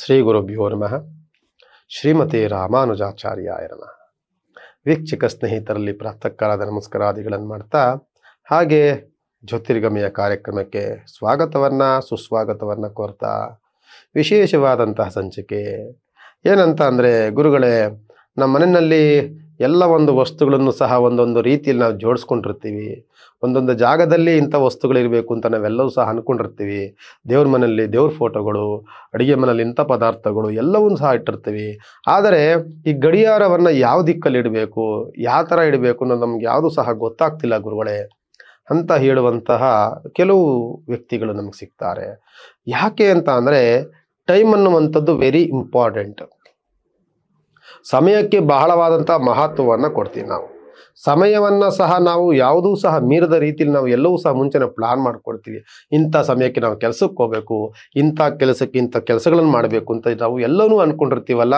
ಶ್ರೀ ಗುರುಭ್ಯೋ ನಮಃ. ಶ್ರೀಮತಿ ರಾಮಾನುಜಾಚಾರ್ಯಾಯ ನಮಃ. ವೀಕ್ಷಕ ಸ್ನೇಹಿತರಲ್ಲಿ ಪ್ರಾತಃ ಕಾಲದ ನಮಸ್ಕಾರಾದಿಗಳನ್ನು ಮಾಡ್ತಾ, ಹಾಗೆ ಜ್ಯೋತಿರ್ಗಮಯ ಕಾರ್ಯಕ್ರಮಕ್ಕೆ ಸ್ವಾಗತವನ್ನು ಸುಸ್ವಾಗತವನ್ನು ಕೋರ್ತಾ, ವಿಶೇಷವಾದಂತಹ ಸಂಚಿಕೆ ಏನಂತ ಅಂದರೆ, ಗುರುಗಳೇ, ನಮ್ಮ ಮನೆಯಲ್ಲಿ ಎಲ್ಲ ಒಂದು ವಸ್ತುಗಳನ್ನು ಸಹ ಒಂದೊಂದು ರೀತಿಯಲ್ಲಿ ನಾವು ಜೋಡಿಸ್ಕೊಂಡಿರ್ತೀವಿ. ಒಂದೊಂದು ಜಾಗದಲ್ಲಿ ಇಂಥ ವಸ್ತುಗಳಿರಬೇಕು ಅಂತ ನಾವೆಲ್ಲವೂ ಸಹ ಅಂದ್ಕೊಂಡಿರ್ತೀವಿ. ದೇವ್ರ ಮನೆಯಲ್ಲಿ ದೇವ್ರ ಫೋಟೋಗಳು, ಅಡುಗೆ ಮನೆಯಲ್ಲಿ ಇಂಥ ಪದಾರ್ಥಗಳು ಎಲ್ಲವನ್ನೂ ಸಹ ಇಟ್ಟಿರ್ತೀವಿ. ಆದರೆ ಈ ಗಡಿಯಾರವನ್ನು ಯಾವ ದಿಕ್ಕಲ್ಲಿ ಇಡಬೇಕು, ಯಾವ ಥರ ಇಡಬೇಕು ಅನ್ನೋದು ನಮ್ಗೆ ಯಾವುದೂ ಸಹ ಗೊತ್ತಾಗ್ತಿಲ್ಲ ಗುರುಗಳೇ ಅಂತ ಹೇಳುವಂತಹ ಕೆಲವು ವ್ಯಕ್ತಿಗಳು ನಮಗೆ ಸಿಗ್ತಾರೆ. ಯಾಕೆ ಅಂತ ಅಂದರೆ, ಟೈಮ್ ಅನ್ನುವಂಥದ್ದು ವೆರಿ ಇಂಪಾರ್ಟೆಂಟ್. ಸಮಯಕ್ಕೆ ಬಹಳವಾದಂಥ ಮಹತ್ವವನ್ನು ಕೊಡ್ತೀವಿ ನಾವು. ಸಮಯವನ್ನು ಸಹ ನಾವು ಯಾವುದೂ ಸಹ ಮೀರದ ರೀತಿಯಲ್ಲಿ ನಾವು ಎಲ್ಲವೂ ಸಹ ಮುಂಚೆನೇ ಪ್ಲಾನ್ ಮಾಡ್ಕೊಡ್ತೀವಿ. ಇಂಥ ಸಮಯಕ್ಕೆ ನಾವು ಕೆಲಸಕ್ಕೆ ಹೋಗಬೇಕು, ಇಂಥ ಕೆಲಸಕ್ಕೆ ಇಂಥ ಕೆಲಸಗಳನ್ನು ಮಾಡಬೇಕು ಅಂತ ನಾವು ಎಲ್ಲವೂ ಅಂದ್ಕೊಂಡಿರ್ತೀವಲ್ಲ.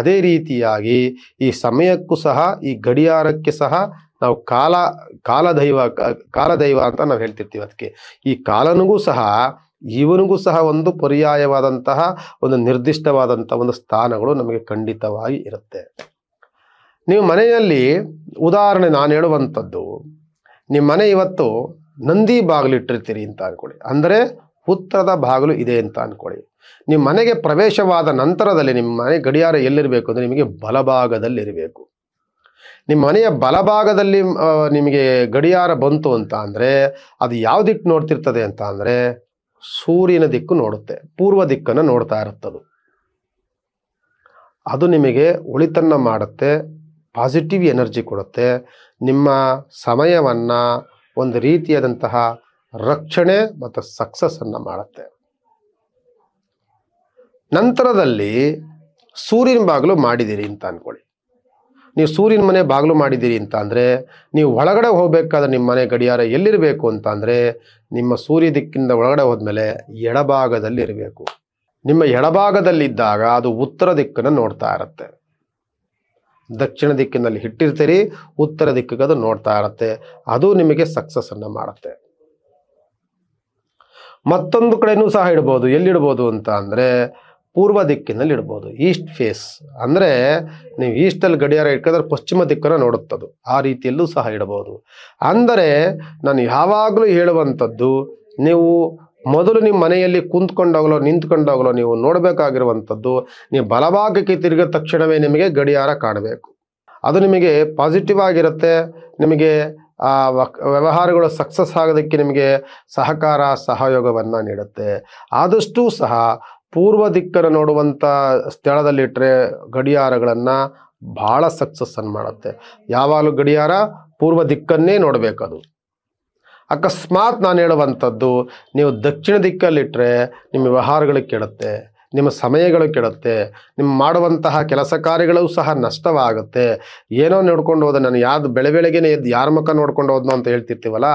ಅದೇ ರೀತಿಯಾಗಿ ಈ ಸಮಯಕ್ಕೂ ಸಹ, ಈ ಗಡಿಯಾರಕ್ಕೆ ಸಹ ನಾವು ಕಾಲದೈವ ಅಂತ ನಾವು ಹೇಳ್ತಿರ್ತೀವಿ. ಅದಕ್ಕೆ ಈ ಕಾಲನಿಗೂ ಸಹ ಇವನಿಗೂ ಸಹ ಒಂದು ಪರ್ಯಾಯವಾದಂತಹ ಒಂದು ನಿರ್ದಿಷ್ಟವಾದಂಥ ಒಂದು ಸ್ಥಾನಗಳು ನಮಗೆ ಖಂಡಿತವಾಗಿ ಇರುತ್ತೆ. ನೀವು ಮನೆಯಲ್ಲಿ ಉದಾಹರಣೆ ನಾನು ಹೇಳುವಂಥದ್ದು, ನಿಮ್ಮ ಮನೆ ಇವತ್ತು ನಂದಿ ಬಾಗಿಲು ಇಟ್ಟಿರ್ತೀರಿ ಅಂತ ಅಂದ್ಕೊಳ್ಳಿ, ಅಂದರೆ ಉತ್ತರದ ಬಾಗಿಲು ಇದೆ ಅಂತ ಅಂದ್ಕೊಳ್ಳಿ. ನಿಮ್ಮ ಮನೆಗೆ ಪ್ರವೇಶವಾದ ನಂತರದಲ್ಲಿ ನಿಮ್ಮ ಮನೆ ಗಡಿಯಾರ ಎಲ್ಲಿರಬೇಕು ಅಂದರೆ ನಿಮಗೆ ಬಲಭಾಗದಲ್ಲಿರಬೇಕು. ನಿಮ್ಮ ಮನೆಯ ಬಲಭಾಗದಲ್ಲಿ ನಿಮಗೆ ಗಡಿಯಾರ ಬಂತು ಅಂತ ಅಂದರೆ ಅದು ಯಾವ ದಿಕ್ಕು ನೋಡ್ತಿರ್ತದೆ ಅಂತ ಅಂದರೆ ಸೂರ್ಯನ ದಿಕ್ಕು ನೋಡುತ್ತೆ, ಪೂರ್ವ ದಿಕ್ಕನ್ನು ನೋಡ್ತಾ ಇರುತ್ತದು. ಅದು ನಿಮಗೆ ಒಳಿತನ್ನು ಮಾಡುತ್ತೆ, ಪಾಸಿಟಿವ್ ಎನರ್ಜಿ ಕೊಡುತ್ತೆ, ನಿಮ್ಮ ಸಮಯವನ್ನು ಒಂದು ರೀತಿಯಾದಂತಹ ರಕ್ಷಣೆ ಮತ್ತು ಸಕ್ಸಸ್ಸನ್ನು ಮಾಡುತ್ತೆ. ನಂತರದಲ್ಲಿ ಸೂರ್ಯನ ಬಾಗಿಲು ಮಾಡಿದ್ದೀರಿ ಅಂತ ಅಂದ್ಕೊಳ್ಳಿ. ನೀವು ಸೂರ್ಯನ ಮನೆ ಬಾಗಿಲು ಮಾಡಿದ್ದೀರಿ ಅಂತ ಅಂದರೆ ನೀವು ಒಳಗಡೆ ಹೋಗಬೇಕಾದ್ರೆ ನಿಮ್ಮ ಮನೆ ಗಡಿಯಾರ ಎಲ್ಲಿರಬೇಕು ಅಂತ ಅಂದರೆ ನಿಮ್ಮ ಸೂರ್ಯ ದಿಕ್ಕಿಂದ ಒಳಗಡೆ ಹೋದ್ಮೇಲೆ ಎಡಭಾಗದಲ್ಲಿ ಇರಬೇಕು. ನಿಮ್ಮ ಎಡಭಾಗದಲ್ಲಿದ್ದಾಗ ಅದು ಉತ್ತರ ದಿಕ್ಕನ್ನು ನೋಡ್ತಾ ಇರುತ್ತೆ. ದಕ್ಷಿಣ ದಿಕ್ಕಿನಲ್ಲಿ ಇಟ್ಟಿರ್ತೀರಿ, ಉತ್ತರ ದಿಕ್ಕಿಗೆ ಅದು ನೋಡ್ತಾ ಇರುತ್ತೆ. ಅದು ನಿಮಗೆ ಸಕ್ಸಸ್ಸನ್ನು ಮಾಡುತ್ತೆ. ಮತ್ತೊಂದು ಕಡೆನೂ ಸಹ ಇಡ್ಬೋದು. ಎಲ್ಲಿಡ್ಬೋದು ಅಂತ ಅಂದರೆ ಪೂರ್ವ ದಿಕ್ಕಿನಲ್ಲಿ ಇಡ್ಬೋದು, ಈಸ್ಟ್ ಫೇಸ್. ಅಂದರೆ ನೀವು ಈಸ್ಟಲ್ಲಿ ಗಡಿಯಾರ ಇಟ್ಕೊಂಡ್ರೆ ಪಶ್ಚಿಮ ದಿಕ್ಕನ್ನು ನೋಡುತ್ತದು. ಆ ರೀತಿಯಲ್ಲೂ ಸಹ ಇಡಬಹುದು. ಅಂದರೆ ನಾನು ಯಾವಾಗಲೂ ಹೇಳುವಂಥದ್ದು, ನೀವು ಮೊದಲು ನಿಮ್ಮ ಮನೆಯಲ್ಲಿ ಕುಂತ್ಕೊಂಡಾಗಲೋ ನಿಂತ್ಕೊಂಡಾಗಲೋ ನೀವು ನೋಡಬೇಕಾಗಿರುವಂಥದ್ದು, ನೀವು ಬಲಭಾಗಕ್ಕೆ ತಿರುಗಿದ ತಕ್ಷಣವೇ ನಿಮಗೆ ಗಡಿಯಾರ ಕಾಣಬೇಕು. ಅದು ನಿಮಗೆ ಪಾಸಿಟಿವ್ ಆಗಿರುತ್ತೆ. ನಿಮಗೆ ಆ ವ್ಯವಹಾರಗಳು ಸಕ್ಸಸ್ ಆಗೋದಕ್ಕೆ ನಿಮಗೆ ಸಹಯೋಗವನ್ನು ನೀಡುತ್ತೆ. ಆದಷ್ಟು ಸಹ ಪೂರ್ವ ದಿಕ್ಕನ್ನು ನೋಡುವಂಥ ಸ್ಥಳದಲ್ಲಿಟ್ಟರೆ ಗಡಿಯಾರಗಳನ್ನು ಭಾಳ ಸಕ್ಸಸ್ಸನ್ನು ಮಾಡುತ್ತೆ. ಯಾವಾಗಲೂ ಗಡಿಯಾರ ಪೂರ್ವ ದಿಕ್ಕನ್ನೇ ನೋಡಬೇಕದು. ಅಕಸ್ಮಾತ್ ನಾನು ಹೇಳುವಂಥದ್ದು, ನೀವು ದಕ್ಷಿಣ ದಿಕ್ಕಲ್ಲಿಟ್ಟರೆ ನಿಮ್ಮ ವ್ಯವಹಾರಗಳು ಕೆಡುತ್ತೆ, ನಿಮ್ಮ ಸಮಯಗಳು ಕೆಡುತ್ತೆ, ನಿಮ್ಮ ಮಾಡುವಂತಹ ಕೆಲಸ ಕಾರ್ಯಗಳು ಸಹ ನಷ್ಟವಾಗುತ್ತೆ. ಏನೋ ನೋಡ್ಕೊಂಡು ಹೋದ, ನಾನು ಯಾವ್ದು ಬೆಳಗ್ಗೆನೇ ಎದ್ದು ಯಾರ ಮುಖ ನೋಡ್ಕೊಂಡು ಹೋದ್ನೋ ಅಂತ ಹೇಳ್ತಿರ್ತೀವಲ್ಲ,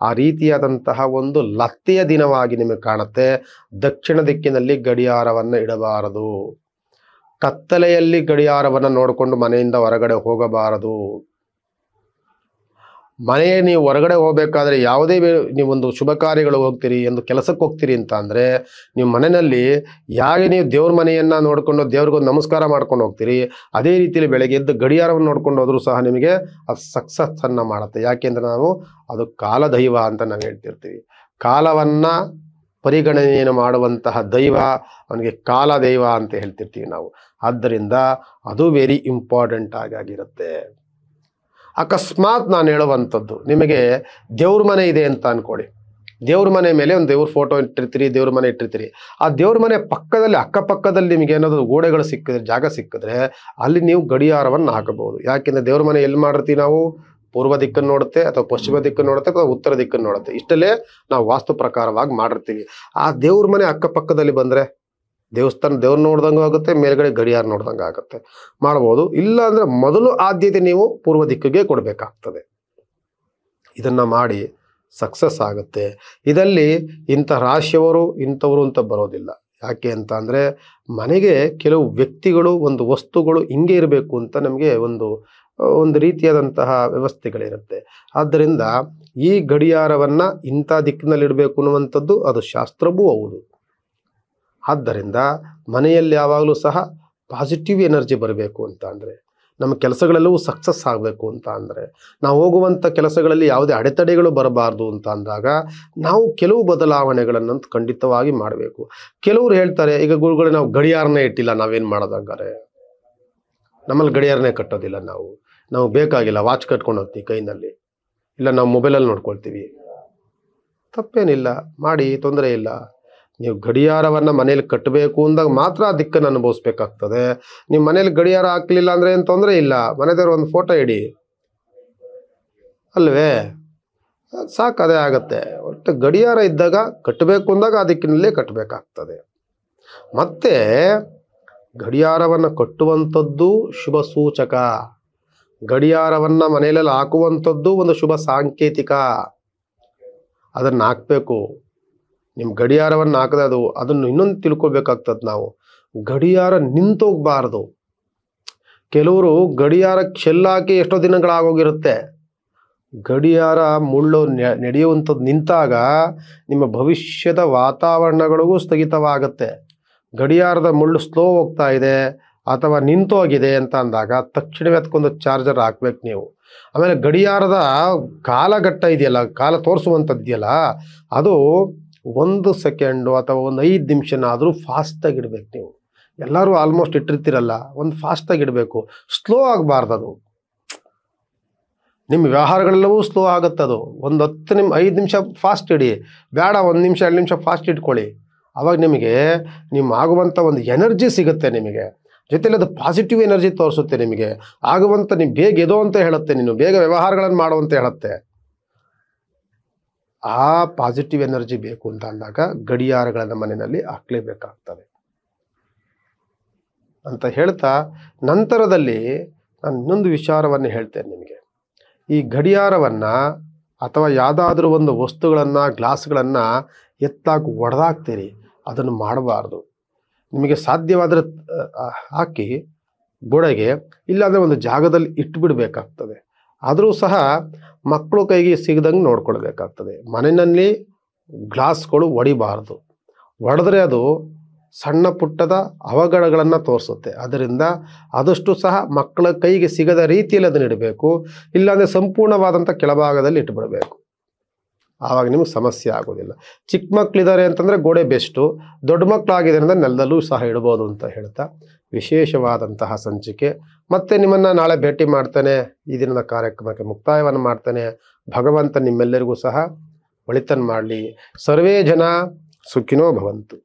ಆ ರೀತಿಯಾದಂತಹ ಒಂದು ಲತ್ತೆಯ ದಿನವಾಗಿ ನಿಮಗೆ ಕಾಣುತ್ತೆ. ದಕ್ಷಿಣ ದಿಕ್ಕಿನಲ್ಲಿ ಗಡಿಯಾರವನ್ನು ಇಡಬಾರದು. ಕತ್ತಲೆಯಲ್ಲಿ ಗಡಿಯಾರವನ್ನು ನೋಡಿಕೊಂಡು ಮನೆಯಿಂದ ಹೊರಗಡೆ ಹೋಗಬಾರದು. ನೀವು ಹೊರಗಡೆ ಹೋಗಬೇಕಾದ್ರೆ ಯಾವುದೇ ನೀವೊಂದು ಶುಭ ಕಾರ್ಯಗಳು ಹೋಗ್ತೀರಿ, ಒಂದು ಕೆಲಸಕ್ಕೆ ಹೋಗ್ತೀರಿ ಅಂತ ಅಂದರೆ ನೀವು ಮನೆಯಲ್ಲಿ ಹೇಗೆ ನೀವು ದೇವ್ರ ಮನೆಯನ್ನು ನೋಡಿಕೊಂಡು ದೇವ್ರಿಗೊಂದು ನಮಸ್ಕಾರ ಮಾಡ್ಕೊಂಡು ಹೋಗ್ತೀರಿ, ಅದೇ ರೀತಿಯಲ್ಲಿ ಬೆಳಗ್ಗೆ ಎದ್ದು ಗಡಿಯಾರವನ್ನು ನೋಡ್ಕೊಂಡು ಹೋದರೂ ಸಹ ನಿಮಗೆ ಅದು ಸಕ್ಸಸ್ಸನ್ನು ಮಾಡುತ್ತೆ. ಯಾಕೆಂದರೆ ಅದು ಕಾಲದೈವ ಅಂತ ನಾವು ಹೇಳ್ತಿರ್ತೀವಿ. ಕಾಲವನ್ನು ಪರಿಗಣನೆಯನ್ನು ಮಾಡುವಂತಹ ದೈವ ಅವನಿಗೆ ಕಾಲದೈವ ಅಂತ ಹೇಳ್ತಿರ್ತೀವಿ ನಾವು. ಆದ್ದರಿಂದ ಅದು ವೆರಿ ಇಂಪಾರ್ಟೆಂಟ್ ಆಗಿರುತ್ತೆ. ಅಕಸ್ಮಾತ್ ನಾನು ಹೇಳುವಂಥದ್ದು, ನಿಮಗೆ ದೇವ್ರ ಮನೆ ಇದೆ ಅಂತ ಅಂದ್ಕೊಳ್ಳಿ. ದೇವ್ರ ಮನೆ ಮೇಲೆ ಒಂದು ದೇವ್ರ ಫೋಟೋ ಇಟ್ಟಿರ್ತೀರಿ, ದೇವ್ರ ಮನೆ ಇಟ್ಟಿರ್ತೀರಿ. ಆ ದೇವ್ರ ಮನೆ ಪಕ್ಕದಲ್ಲಿ ಅಕ್ಕಪಕ್ಕದಲ್ಲಿ ನಿಮಗೆ ಏನಾದರೂ ಗೋಡೆಗಳು ಸಿಕ್ಕಿದ್ರೆ, ಜಾಗ ಸಿಕ್ಕಿದ್ರೆ ಅಲ್ಲಿ ನೀವು ಗಡಿಯಾರವನ್ನು ಹಾಕಬಹುದು. ಯಾಕೆಂದರೆ ದೇವ್ರ ಮನೆ ಎಲ್ಲಿ ಮಾಡಿರ್ತೀವಿ ನಾವು, ಪೂರ್ವ ದಿಕ್ಕನ್ನು ನೋಡುತ್ತೆ, ಅಥವಾ ಪಶ್ಚಿಮ ದಿಕ್ಕನ್ನು ನೋಡುತ್ತೆ, ಅಥವಾ ಉತ್ತರ ದಿಕ್ಕನ್ನು ನೋಡುತ್ತೆ. ಇಷ್ಟಲ್ಲೇ ನಾವು ವಾಸ್ತು ಪ್ರಕಾರವಾಗಿ ಮಾಡಿರ್ತೀವಿ. ಆ ದೇವ್ರ ಮನೆ ಅಕ್ಕಪಕ್ಕದಲ್ಲಿ ಬಂದರೆ ದೇವ್ರ ನೋಡ್ದಂಗೆ ಆಗುತ್ತೆ, ಮೇಲ್ಗಡೆ ಗಡಿಯಾರ ನೋಡ್ದಂಗೆ ಆಗುತ್ತೆ, ಮಾಡ್ಬೋದು. ಇಲ್ಲ ಅಂದರೆ ಮೊದಲು ಆದ್ಯತೆ ನೀವು ಪೂರ್ವ ದಿಕ್ಕಿಗೆ ಕೊಡಬೇಕಾಗ್ತದೆ. ಇದನ್ನು ಮಾಡಿ ಸಕ್ಸಸ್ ಆಗುತ್ತೆ. ಇದರಲ್ಲಿ ಇಂಥ ರಾಶಿಯವರು ಇಂಥವರು ಅಂತ ಬರೋದಿಲ್ಲ. ಯಾಕೆ ಅಂತ ಅಂದರೆ ಮನೆಗೆ ಕೆಲವು ವ್ಯಕ್ತಿಗಳು, ಒಂದು ವಸ್ತುಗಳು ಹಿಂಗೆ ಇರಬೇಕು ಅಂತ ನಮಗೆ ಒಂದು ರೀತಿಯಾದಂತಹ ವ್ಯವಸ್ಥೆಗಳಿರುತ್ತೆ. ಆದ್ದರಿಂದ ಈ ಗಡಿಯಾರವನ್ನು ಇಂಥ ದಿಕ್ಕಿನಲ್ಲಿಡಬೇಕು ಅನ್ನುವಂಥದ್ದು ಅದು ಶಾಸ್ತ್ರವೂ ಹೌದು. ಆದ್ದರಿಂದ ಮನೆಯಲ್ಲಿ ಯಾವಾಗಲೂ ಸಹ ಪಾಸಿಟಿವ್ ಎನರ್ಜಿ ಬರಬೇಕು ಅಂತ ಅಂದರೆ, ನಮ್ಮ ಕೆಲಸಗಳೆಲ್ಲವೂ ಸಕ್ಸಸ್ ಆಗಬೇಕು ಅಂತ ಅಂದರೆ, ನಾವು ಹೋಗುವಂಥ ಕೆಲಸಗಳಲ್ಲಿ ಯಾವುದೇ ಅಡೆತಡೆಗಳು ಬರಬಾರ್ದು ಅಂತ ಅಂದಾಗ ನಾವು ಕೆಲವು ಬದಲಾವಣೆಗಳನ್ನು ಖಂಡಿತವಾಗಿ ಮಾಡಬೇಕು. ಕೆಲವರು ಹೇಳ್ತಾರೆ, ಈಗ ಗುರುಗಳು ನಾವು ಗಡಿಯಾರನೇ ಇಟ್ಟಿಲ್ಲ, ನಾವೇನು ಮಾಡೋದಂಗಾರೆ, ನಮ್ಮಲ್ಲಿ ಗಡಿಯಾರನೇ ಕಟ್ಟೋದಿಲ್ಲ, ನಾವು ಬೇಕಾಗಿಲ್ಲ, ವಾಚ್ ಕಟ್ಕೊಂಡು ಹೋಗ್ತೀವಿ ಕೈನಲ್ಲಿ, ಇಲ್ಲ ನಾವು ಮೊಬೈಲಲ್ಲಿ ನೋಡ್ಕೊಳ್ತೀವಿ. ತಪ್ಪೇನಿಲ್ಲ, ಮಾಡಿ, ತೊಂದರೆ ಇಲ್ಲ. ನೀವು ಗಡಿಯಾರವನ್ನು ಮನೇಲಿ ಕಟ್ಟಬೇಕು ಅಂದಾಗ ಮಾತ್ರ ಆ ದಿಕ್ಕನ್ನು ಅನುಭವಿಸ್ಬೇಕಾಗ್ತದೆ. ನೀವು ಮನೇಲಿ ಗಡಿಯಾರ ಹಾಕ್ಲಿಲ್ಲ ಅಂದರೆ ಏನು ತೊಂದರೆ ಇಲ್ಲ, ಮನೆದೇವ್ರ ಒಂದು ಫೋಟೋ ಇಡಿ ಅಲ್ವೇ, ಸಾಕು, ಅದೇ ಆಗತ್ತೆ. ಒಟ್ಟು ಗಡಿಯಾರ ಇದ್ದಾಗ ಕಟ್ಟಬೇಕು ಅಂದಾಗ ಆ ದಿಕ್ಕಿನಲ್ಲೇ ಕಟ್ಟಬೇಕಾಗ್ತದೆ. ಮತ್ತೆ ಗಡಿಯಾರವನ್ನು ಕಟ್ಟುವಂಥದ್ದು ಶುಭ ಸೂಚಕ, ಗಡಿಯಾರವನ್ನು ಮನೆಯಲ್ಲಿ ಹಾಕುವಂಥದ್ದು ಒಂದು ಶುಭ ಸಾಂಕೇತಿಕ. ಅದನ್ನು ಹಾಕಬೇಕು. ನಿಮ್ಮ ಗಡಿಯಾರವನ್ನು ಹಾಕದೆ ಅದನ್ನು ಇನ್ನೊಂದು ತಿಳ್ಕೊಬೇಕಾಗ್ತದೆ. ನಾವು ಗಡಿಯಾರ ನಿಂತೋಗ್ಬಾರ್ದು. ಕೆಲವರು ಗಡಿಯಾರಕ್ಕೆ ಶೆಲ್ಲಾಕಿ ಎಷ್ಟೋ ದಿನಗಳಾಗೋಗಿರುತ್ತೆ. ಗಡಿಯಾರ ಮುಳ್ಳು ನಡೆಯುವಂಥದ್ದು ನಿಂತಾಗ ನಿಮ್ಮ ಭವಿಷ್ಯದ ವಾತಾವರಣಗಳಿಗೂ ಸ್ಥಗಿತವಾಗುತ್ತೆ. ಗಡಿಯಾರದ ಮುಳ್ಳು ಸ್ಲೋ ಹೋಗ್ತಾ ಇದೆ ಅಥವಾ ನಿಂತೋಗಿದೆ ಅಂತ ಅಂದಾಗ ತಕ್ಷಣವೇ ಅದಕ್ಕೊಂದು ಚಾರ್ಜರ್ ಹಾಕ್ಬೇಕು ನೀವು. ಆಮೇಲೆ ಗಡಿಯಾರದ ಕಾಲಘಟ್ಟ ಇದೆಯಲ್ಲ, ಕಾಲ ತೋರಿಸುವಂಥದ್ದಿದೆಯಲ್ಲ, ಅದು 1 ಸೆಕೆಂಡು ಅಥವಾ ಒಂದು 5 ನಿಮಿಷನಾದರೂ ಫಾಸ್ಟಾಗಿ ಇಡಬೇಕು. ನೀವು ಎಲ್ಲರೂ ಆಲ್ಮೋಸ್ಟ್ ಇಟ್ಟಿರ್ತೀರಲ್ಲ, ಒಂದು ಫಾಸ್ಟಾಗಿ ಇಡಬೇಕು, ಸ್ಲೋ ಆಗಬಾರ್ದು. ಅದು ನಿಮ್ಮ ವ್ಯವಹಾರಗಳೆಲ್ಲವೂ ಸ್ಲೋ ಆಗುತ್ತದು. ಒಂದು 5 ನಿಮಿಷ ಫಾಸ್ಟ್ ಇಡಿ, ಬೇಡ 1 ನಿಮಿಷ 2 ನಿಮಿಷ ಫಾಸ್ಟ್ ಇಟ್ಕೊಳ್ಳಿ. ಆವಾಗ ನಿಮಗೆ ಆಗುವಂಥ ಒಂದು ಎನರ್ಜಿ ಸಿಗುತ್ತೆ. ನಿಮಗೆ ಜೊತೆಲಿ ಅದು ಪಾಸಿಟಿವ್ ಎನರ್ಜಿ ತೋರಿಸುತ್ತೆ. ನಿಮಗೆ ಆಗುವಂಥ ನೀವು ಬೇಗ ಎದೋ ಅಂತ ಹೇಳುತ್ತೆ, ನೀನು ಬೇಗ ವ್ಯವಹಾರಗಳನ್ನು ಮಾಡುವಂತ ಹೇಳುತ್ತೆ. ಆ ಪಾಸಿಟಿವ್ ಎನರ್ಜಿ ಬೇಕು ಅಂತ ಅಂದಾಗ ಗಡಿಯಾರಗಳನ್ನು ಮನೆಯಲ್ಲಿ ಹಾಕ್ಲೇಬೇಕಾಗ್ತದೆ ಅಂತ ಹೇಳ್ತಾ, ನಂತರದಲ್ಲಿ ನಾನು ಇನ್ನೊಂದು ವಿಚಾರವನ್ನು ಹೇಳ್ತೇನೆ ನಿಮಗೆ. ಈ ಗಡಿಯಾರವನ್ನು ಅಥವಾ ಯಾವುದಾದ್ರೂ ಒಂದು ವಸ್ತುಗಳನ್ನು, ಗ್ಲಾಸ್ಗಳನ್ನು ಎತ್ತಾಕಿ ಒಡೆದಾಕ್ತೀರಿ, ಅದನ್ನು ಮಾಡಬಾರ್ದು. ನಿಮಗೆ ಸಾಧ್ಯವಾದರೆ ಹಾಕಿ ಗೋಡೆಗೆ, ಇಲ್ಲಾಂದರೆ ಒಂದು ಜಾಗದಲ್ಲಿ ಇಟ್ಬಿಡಬೇಕಾಗ್ತದೆ. ಆದರೂ ಸಹ ಮಕ್ಕಳು ಕೈಗೆ ಸಿಗದಂಗೆ ನೋಡ್ಕೊಳ್ಬೇಕಾಗ್ತದೆ. ಮನೆಯಲ್ಲಿ ಗ್ಲಾಸ್ಗಳು ಒಡಿಬಾರ್ದು. ಒಡೆದ್ರೆ ಅದು ಸಣ್ಣ ಪುಟ್ಟದ ಅವಘಡಗಳನ್ನು ತೋರಿಸುತ್ತೆ. ಅದರಿಂದ ಆದಷ್ಟು ಸಹ ಮಕ್ಕಳ ಕೈಗೆ ಸಿಗದ ರೀತಿಯಲ್ಲಿ ಅದನ್ನು ಇಡಬೇಕು. ಇಲ್ಲಾಂದರೆ ಸಂಪೂರ್ಣವಾದಂಥ ಕೆಳಭಾಗದಲ್ಲಿ ಇಟ್ಬಿಡಬೇಕು. ಆವಾಗ ನಿಮಗೆ ಸಮಸ್ಯೆ ಆಗೋದಿಲ್ಲ. ಚಿಕ್ಕ ಮಕ್ಕಳಿದ್ದಾರೆ ಅಂತಂದರೆ ಗೋಡೆ ಬೆಸ್ಟು, ದೊಡ್ಡ ಮಕ್ಕಳಾಗಿದೆ ಅಂದರೆ ನೆಲದಲ್ಲೂ ಸಹ ಇಡ್ಬೋದು ಅಂತ ಹೇಳ್ತಾ ವಿಶೇಷವಾದಂತಹ ಸಂಚಿಕೆ. ಮತ್ತೆ ನಿಮ್ಮನ್ನು ನಾಳೆ ಭೇಟಿ ಮಾಡ್ತೇನೆ. ಈ ದಿನದ ಕಾರ್ಯಕ್ರಮಕ್ಕೆ ಮುಕ್ತಾಯವನ್ನು ಮಾಡ್ತೇನೆ. ಭಗವಂತ ನಿಮ್ಮೆಲ್ಲರಿಗೂ ಸಹ ಒಳಿತನ್ನು ಮಾಡಲಿ. ಸರ್ವೇ ಜನ ಸುಖಿನೋ ಭವಂತು.